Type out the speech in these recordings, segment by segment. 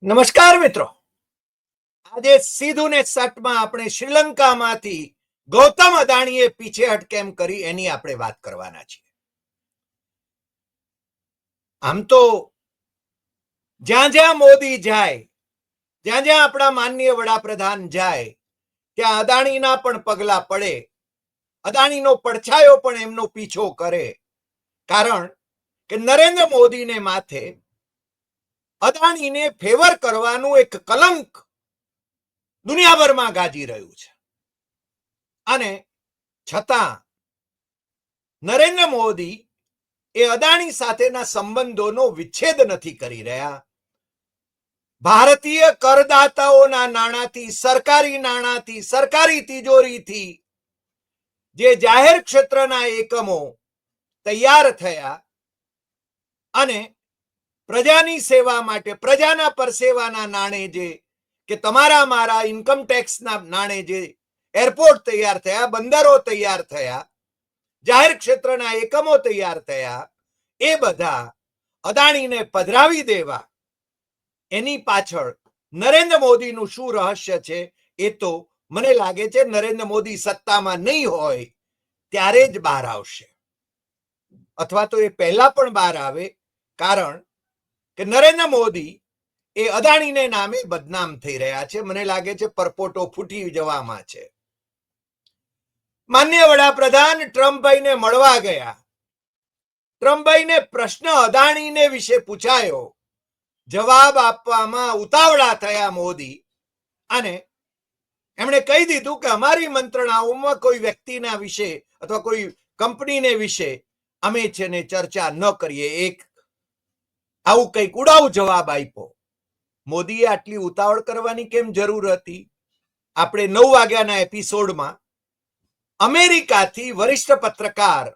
નમસ્કાર મિત્રો, આજે સીધું ને સટમાં આપણે શ્રીલંકામાંથી ગૌતમ અદાણીએ પીછેહટ કેમ કરી એની આપણે વાત કરવાના છીએ. આમ તો જ્યાં જ્યાં મોદી જાય, જ્યાં જ્યાં આપણા માનનીય વડાપ્રધાન જાય, ત્યાં અદાણીના પણ પગલા પડે, અદાણીનો પડછાયો પણ એમનો પીછો કરે. કારણ કે નરેન્દ્ર મોદીને માથે અદાણીને ફેવર કરવાનું એક કલંક દુનિયાભરમાં ગાજી રહ્યું છે. અને છતાં નરેન્દ્ર મોદી એ અદાણી સાથેના સંબંધોનો વિચ્છેદ નથી કરી રહ્યા. ભારતીય કરદાતાઓના નાણાંથી, સરકારી નાણાંથી, સરકારી તિજોરીથી જે જાહેર ક્ષેત્રના એકમો તૈયાર થયા અને પ્રજાની સેવા માટે, પ્રજાના પરસેવાના નાણે, જે કે તમારા મારા ઇન્કમ ટેક્સના નાણે જે એરપોર્ટ તૈયાર થયા, બંદરો તૈયાર થયા, જાહેર ક્ષેત્રના એકમો તૈયાર થયા, એ બધા અદાણીને પધરાવી દેવા, એની પાછળ નરેન્દ્ર મોદીનું શું રહસ્ય છે એ તો મને લાગે છે નરેન્દ્ર મોદી સત્તામાં નહીં હોય ત્યારે જ બહાર આવશે, અથવા તો એ પહેલા પણ બહાર આવે. કારણ કે નરેન્દ્ર મોદી એ અદાણીને નામે બદનામ થઈ રહ્યા છે. મને લાગે છે પરપોટો ફૂટી જવામાં છે. માનનીય વડાપ્રધાન ટ્રમ્પભાઈને મળવા ગયા. ટ્રમ્પભાઈને પ્રશ્ન અદાણીને વિશે પૂછાયો, જવાબ આપવામાં ઉતાવળા થયા મોદી, અને એમણે કહી દીધું કે અમારી મંત્રણાઓમાં કોઈ વ્યક્તિના વિશે અથવા કોઈ કંપનીને વિશે અમે છે ને ચર્ચા ન કરીએ. એક આવું કંઈક ઉડાવ જવાબ આપ્યો. મોદીએ આટલી ઉતાવળ કરવાની કેમ જરૂર હતી? આપણે 9 વાગ્યાના એપિસોડમાં અમેરિકાથી વરિષ્ઠ પત્રકાર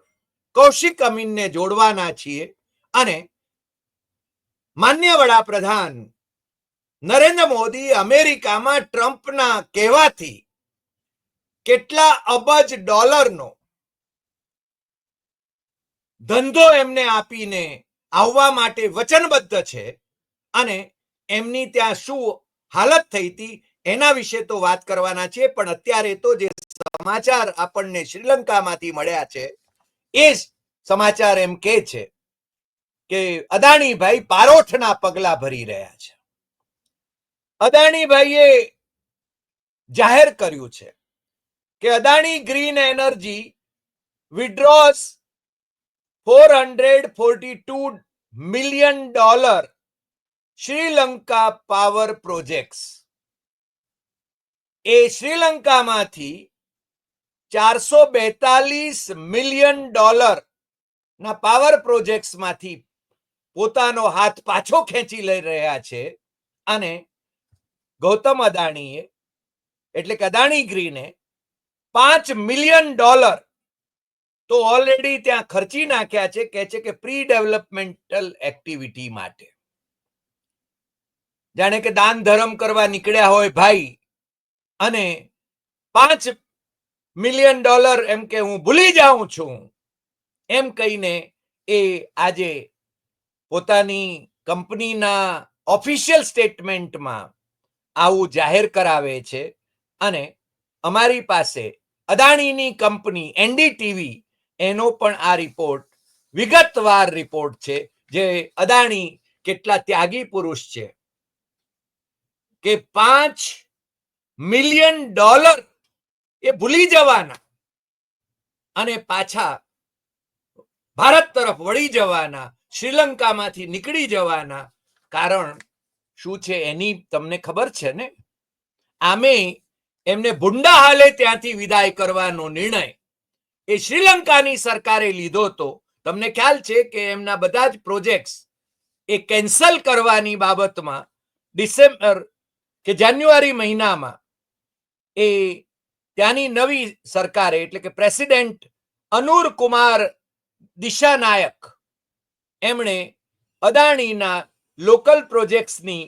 કૌશિક અમીનને જોડવાના છીએ અને માન્ય વડાપ્રધાન નરેન્દ્ર મોદી અમેરિકામાં ટ્રમ્પના કહેવાથી કેટલા અબજ ડોલરનો ધંધો એમને આપીને આવવા માટે વચનબદ્ધ છે અને એમની ત્યાં શું હાલત થઈ હતી એના વિશે તો વાત કરવાના છે. પણ અત્યારે તો જે સમાચાર આપણને શ્રીલંકામાંથી મળ્યા છે એ સમાચાર એમ કહે છે કે અદાણીભાઈ પારોઠના પગલા ભરી રહ્યા છે. અદાણીભાઈએ જાહેર કર્યું છે કે Adani green energy withdraws $442 million Sri Lanka power projects. એ શ્રીલંકામાંથી $442 મિલિયન ના પાવર પ્રોજેક્ટ્સમાંથી પોતાનો હાથ પાછો ખેંચી લઈ રહ્યા છે. અને ગૌતમ અદાણીએ એટલે કે અદાણી ગ્રીને $5 મિલિયન તો ઓલરેડી ત્યાં ખર્ચી નાખ્યા છે. કહે છે કે પ્રી ડેવલપમેન્ટલ એક્ટિવિટી માટે, જાણે કે દાન ધર્મ કરવા નીકળ્યા હોય ભાઈ, અને $5 મિલિયન એમ કે હું ભૂલી જાઉં છું એમ કહીને એ આજે પોતાની કંપનીના ઓફિશિયલ સ્ટેટમેન્ટમાં આવું જાહેર કરાવે છે. અને અમારી પાસે અદાણીની કંપની એનડીટીવી એનો પણ આ રિપોર્ટ, વિગતવાર રિપોર્ટ છે, જે અદાણી કેટલા ત્યાગી પુરુષ છે કે $5 મિલિયન એ ભૂલી જવાના અને પાછા ભારત તરફ વળી જવાના, શ્રીલંકામાંથી નીકળી જવાના. કારણ શું છે એની તમને ખબર છે ને? આમે એમને ભૂંડા હાલે ત્યાંથી વિદાય કરવાનો નિર્ણય એ શ્રીલંકાની સરકારે લીધો હતો. તમને ખ્યાલ છે કે એમના બધા જ પ્રોજેક્ટ્સ એ કેન્સલ કરવાની બાબતમાં ડિસેમ્બર કે જાન્યુઆરી મહિનામાં એ ત્યાંની નવી સરકારે એટલે કે પ્રેસિડેન્ટ અનુર કુમાર દિશાનાયક એમણે અદાણીના લોકલ પ્રોજેક્ટ્સની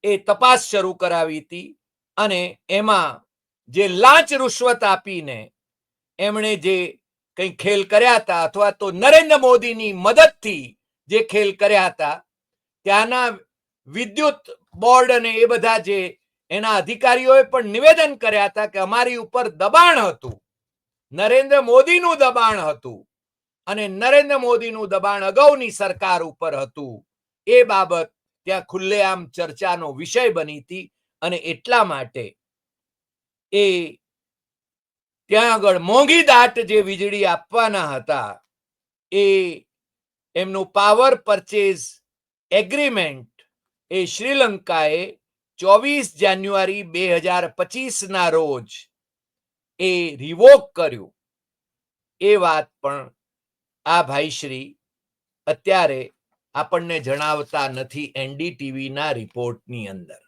એ તપાસ શરૂ કરાવી હતી. અને એમાં જે લાંચ રૂશ્વત આપીને એમણે જે કંઈ ખેલ કર્યા હતા, અથવા તો નરેન્દ્ર મોદીની મદદથી જે ખેલ કર્યા હતા, ત્યાંના વિદ્યુત બોર્ડ અને એ બધા જે એના અધિકારીઓએ પણ નિવેદન કર્યા હતા કે અમારી ઉપર દબાણ હતું, નરેન્દ્ર મોદીનું દબાણ હતું અને નરેન્દ્ર મોદીનું દબાણ અગાઉની સરકાર ઉપર હતું. એ બાબત ત્યાં ખુલ્લેઆમ ચર્ચાનો વિષય બની હતી અને એટલા માટે એ ત્યાં આગળ મોંઘી દાટ જે વીજળી આપવાના હતા એ એમનું પાવર પરચેઝ એગ્રીમેન્ટ એ શ્રીલંકાએ 24 જાન્યુઆરી 2025 રોજ એ રિવોક કર્યું. એ વાત પણ આ ભાઈશ્રી અત્યારે આપણને જણાવતા નથી એનડીટીવીના રિપોર્ટની અંદર.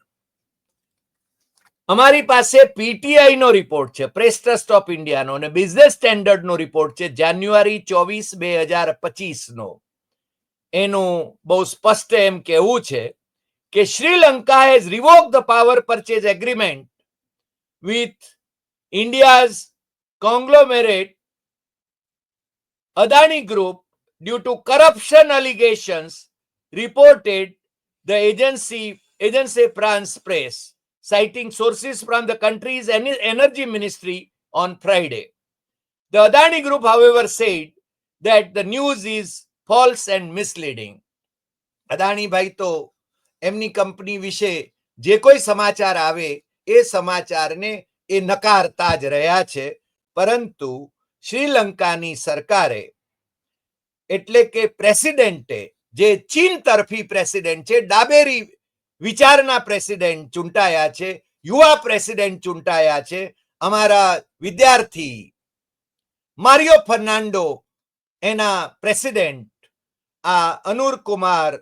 અમારી પાસે પીટીઆઈ નો રિપોર્ટ છે, પ્રેસ ટ્રસ્ટ ઓફ ઇન્ડિયાનો, અને બિઝનેસ સ્ટેન્ડર્ડ નો રિપોર્ટ છે જાન્યુઆરી 24, 2025 નો. એનું બહુ સ્પષ્ટ એમ કહેવું છે કે Sri Lanka has revoked the power purchase agreement with India's conglomerate Adani Group due to corruption allegations reported the Agence France Presse, citing sources from the country's energy ministry on Friday. The Adani Group, however, said that the news is false and misleading. Adani ભાઈ તો એમની company વિશે જે કોઈ સમાચાર આવે એ સમાચારને એ નકારતા જ રહ્યા છે, પરંતુ શ્રીલંકાની સરકારે એટલે કે પ્રેસિડેન્ટે, જે ચીન તરફી પ્રેસિડેન્ટ છે, ડાબેરી વિચારના પ્રેસિડેન્ટ ચૂંટાયા છે, યુવા પ્રેસિડેન્ટ ચૂંટાયા છે, અમારા વિદ્યાર્થી મારિયો ફર્નાન્ડો એના પ્રેસિડેન્ટ આ અનુર કુમાર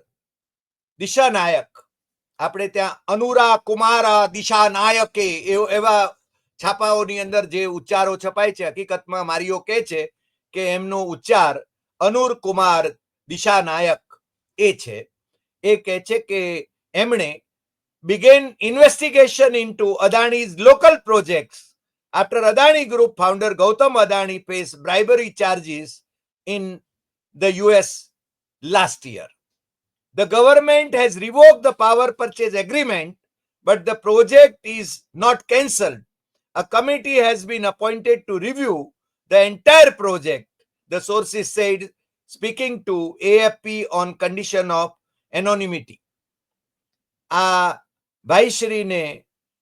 દિશાનાયક, આપણે ત્યાં અનુરા કુમારા દિશાનાયકે એવા છાપાઓની અંદર જે ઉચ્ચારો છપાય છે, હકીકતમાં મારિયો કહે છે કે એમનો ઉચ્ચાર અનુર કુમાર દિશાનાયક એ છે. એ કહે છે કે એમણે began investigation into Adani's local projects after Adani Group founder Gautam Adani faced bribery charges in the US last year. The government has revoked the power purchase agreement, but the project is not cancelled. A committee has been appointed to review the entire project, the sources said, speaking to AFP on condition of anonymity. આ ભાઈશ્રીને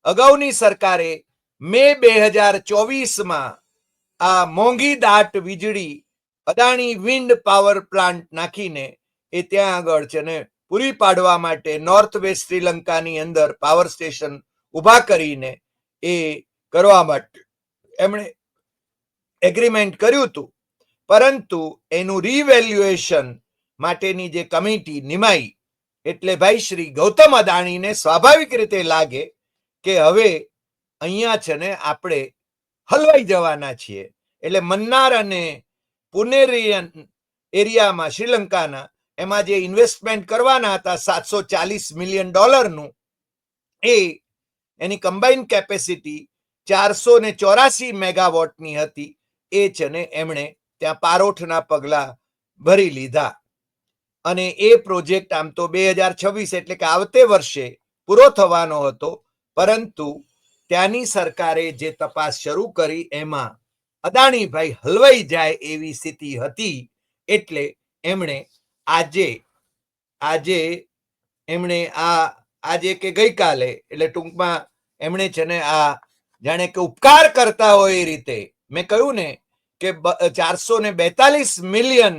અગાઉની સરકારે મે 2024માં આ મોંઘી દાટ વીજળી Adani wind power plant નાખીને એ ત્યાં આગળ છે ને પૂરી પાડવા માટે નોર્થ વેસ્ટ શ્રીલંકાની અંદર પાવર સ્ટેશન ઊભા કરીને એ કરવા માટે એમણે એગ્રીમેન્ટ કર્યું હતું, પરંતુ એનું રિવેલ્યુએશન માટેની જે કમિટી નિમાઈ એટલે ભાઈ શ્રી ગૌતમ અદાણીને સ્વાભાવિક રીતે લાગે કે હવે અહીંયા છે ને આપણે હલવાઈ જવાના છીએ. એટલે મન્નાર અને પુનેરિયન એરિયામાં શ્રીલંકાના એમાં જે ઇન્વેસ્ટમેન્ટ કરવાના હતા $740 મિલિયન એ એની કમ્બાઇન કેપેસિટી 484 મેગાવોટની હતી. એ છે ને એમણે ત્યાં પારોઠના પગલા ભરી લીધા અને એ પ્રોજેક્ટ આમ તો 2026 એટલે કે આવતે વર્ષે પૂરો થવાનો હતો, પરંતુ ત્યાંની સરકારે જે તપાસ શરૂ કરી એમાં અદાણીભાઈ હલવાઈ જાય એવી સ્થિતિ હતી. એટલે એમણે આજે એમણે આજે કે ગઈકાલે એટલે ટૂંકમાં એમણે છે ને આ જાણે કે ઉપકાર કરતા હોય એ રીતે મેં કહ્યું ને કે 442 મિલિયન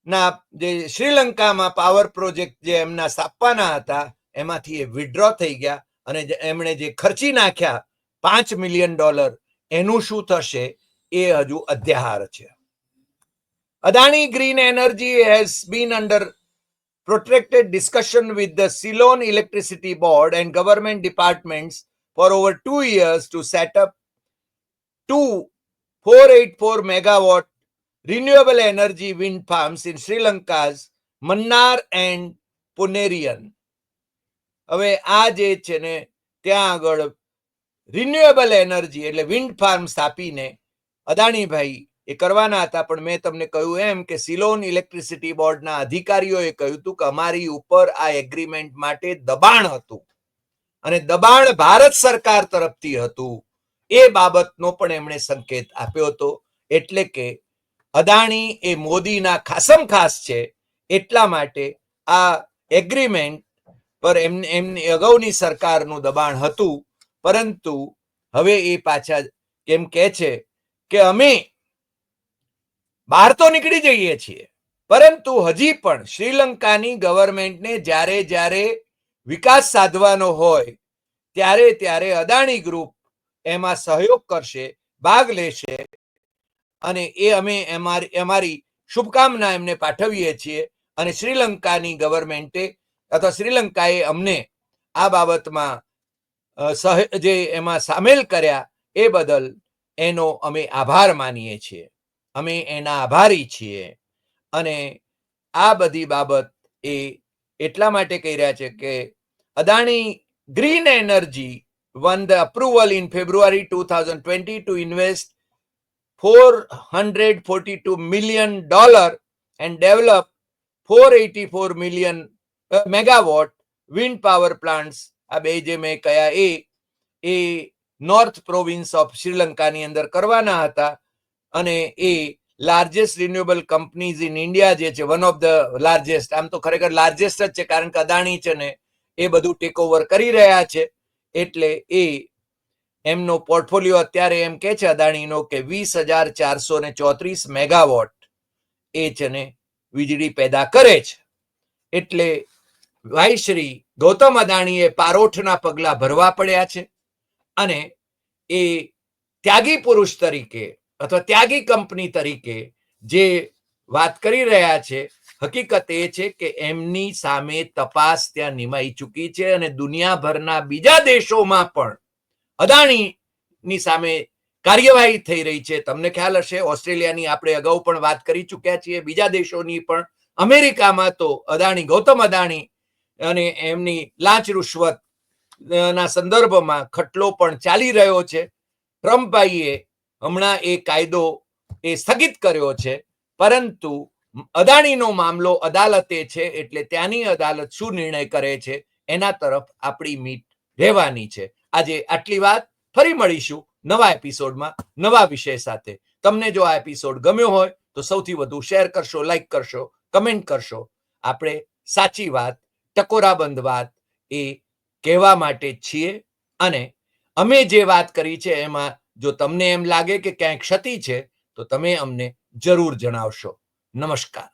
ના જે શ્રીલંકામાં પાવર પ્રોજેક્ટ જે એમના સ્થાપવાના હતા એમાંથી એ વિડ્રો થઈ ગયા અને એમણે જે ખર્ચી નાખ્યા $5 મિલિયન એનું શું થશે એ હજુ અધ્યાહાર છે. Adani Green Energy has been under protracted discussion with the Ceylon Electricity Board and government departments for over 2 years to set up 2 484 megawatt renewable energy wind farms in Sri Lanka's Mannar and Punerian. હવે આ જે છે ને ત્યાં આગળ renewable energy એટલે wind farm સ્થાપીને અદાણીભાઈ એ કરવાના હતા, પણ મેં તમને કહ્યું એમ કે સિલોન ઇલેક્ટ્રિસિટી બોર્ડના અધિકારીઓએ કહ્યું હતું કે અમારી ઉપર આ એગ્રીમેન્ટ માટે દબાણ હતું અને દબાણ ભારત સરકાર તરફથી હતું. એ બાબતનો પણ એમણે સંકેત આપ્યો હતો. એટલે કે અદાણી એ મોદીના ખાસમ ખાસ છે, એટલા માટે આ એગ્રીમેન્ટ પર એમની અગાઉની સરકારનું દબાણ હતું. પરંતુ હવે એ પાછા કેમ કહે છે કે અમે બહાર તો નીકળી જઈએ છીએ, પરંતુ હજી પણ શ્રીલંકાની ગવર્મેન્ટને જ્યારે જ્યારે વિકાસ સાધવાનો હોય ત્યારે ત્યારે અદાણી ગ્રુપ એમાં સહયોગ કરશે, ભાગ લેશે, અને એ અમે અમારી શુભકામના એમને પાઠવીએ છીએ. અને શ્રીલંકાની ગવર્મેન્ટે અથવા શ્રીલંકાએ અમને આ બાબતમાં જે એમાં સામેલ કર્યા એ બદલ એનો અમે આભાર માનીએ છીએ, અમે એના આભારી છીએ. અને આ બધી બાબત એ એટલા માટે કહી રહ્યા છે કે Adani green energy won the approval in February 2020 to invest $442 million and develop 484 million megawatt wind power plants. આ બે જે મેં કયા એ નોર્થ પ્રોવિન્સ ઓફ શ્રીલંકાની અંદર કરવાના હતા. અને એ largest renewable companies in India જે છે, વન ઓફ ધ લાર્જેસ્ટ, આમ તો ખરેખર લાર્જેસ્ટ જ છે, કારણ કે અદાણી છે ને એ બધું ટેક ઓવર કરી રહ્યા છે. એટલે એ એમનો પોર્ટફોલિયો અત્યારે એમ કે છે અદાણીનો કે 20,434 મેગાવોટ એ છે ને વીજળી પેદા કરે છે. એટલે ભાઈ શ્રી ગૌતમ અદાણીએ પારોઠના પગલા ભરવા પડ્યા છે અને એ ત્યાગી પુરુષ તરીકે અથવા ત્યાગી કંપની તરીકે જે વાત કરી રહ્યા છે, હકીકત એ છે કે એમની સામે તપાસ ત્યાં નિમાઈ ચૂકી છે અને દુનિયાભરના બીજા દેશોમાં પણ અદાણીની સામે કાર્યવાહી થઈ રહી છે. તમને ખ્યાલ હશે, ઓસ્ટ્રેલિયાની આપણે અગાઉ પણ વાત કરી ચૂક્યા છીએ, બીજા દેશોની પણ. અમેરિકામાં તો અદાણી, ગૌતમ અદાણી અને એમની લાંચ રૂશ્વત ના સંદર્ભમાં ખટલો પણ ચાલી રહ્યો છે. ટ્રમ્પભાઈએ હમણાં એ કાયદો એ સ્થગિત કર્યો છે, પરંતુ અદાણીનો મામલો અદાલતે છે, એટલે ત્યાંની અદાલત શું નિર્ણય કરે છે એના તરફ આપણી મીટ રહેવાની છે. આજે આટલી વાત. ફરી મળીશું નવા એપિસોડમાં નવા વિષય સાથે. તમને જો આ એપિસોડ ગમ્યો હોય તો સૌથી વધુ શેર કરશો, લાઈક કરશો, કમેન્ટ કરશો. આપણે સાચી વાત, ટકોરાબંધ વાત એ કહેવા માટે છીએ. અને અમે જે વાત કરી છે એમાં જો તમને એમ લાગે કે ક્યાંય ક્ષતિ છે તો તમે અમને જરૂર જણાવશો. નમસ્કાર.